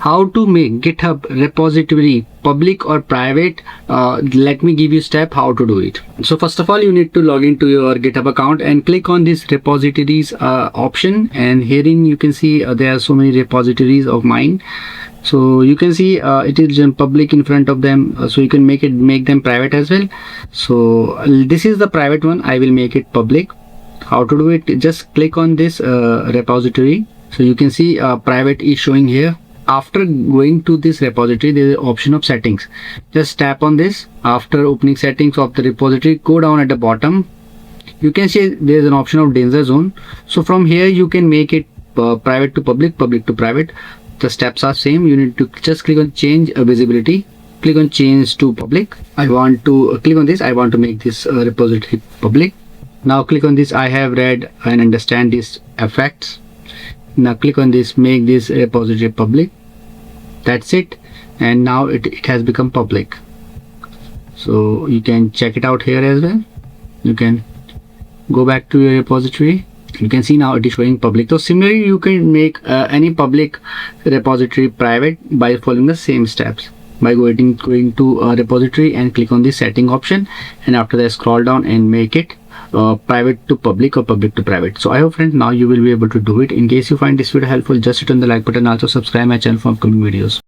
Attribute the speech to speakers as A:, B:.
A: How to make GitHub repository public or private? Let me give you step how to do it. So first of all, you need to log into your GitHub account and click on this repositories option, and herein you can see there are so many repositories of mine. So you can see it is public in front of them, so you can make them private as well. So this is the private one. I will make it public. How to do it? Just click on this repository. So you can see private is showing here. After going to this repository, there is an option of settings. Just tap on this. After opening settings of the repository, go down at the bottom. You can see there is an option of danger zone. So from here you can make it private to public, public to private. The steps are same. You need to just click on change visibility. Click on change to public. I want to click on this. I want to make this repository public. Now click on this. I have read and understand these effects. Now click on this, make this repository public. That's it, and now it has become public. So you can check it out here as well. You can go back to your repository. You can see now it is showing public. So similarly, you can make any public repository private by following the same steps. By going to a repository and click on the setting option, and after that scroll down and make it private to public or public to private. So I hope friends now you will be able to do it. In case you find this video helpful, just hit on the like button, also subscribe my channel for upcoming videos.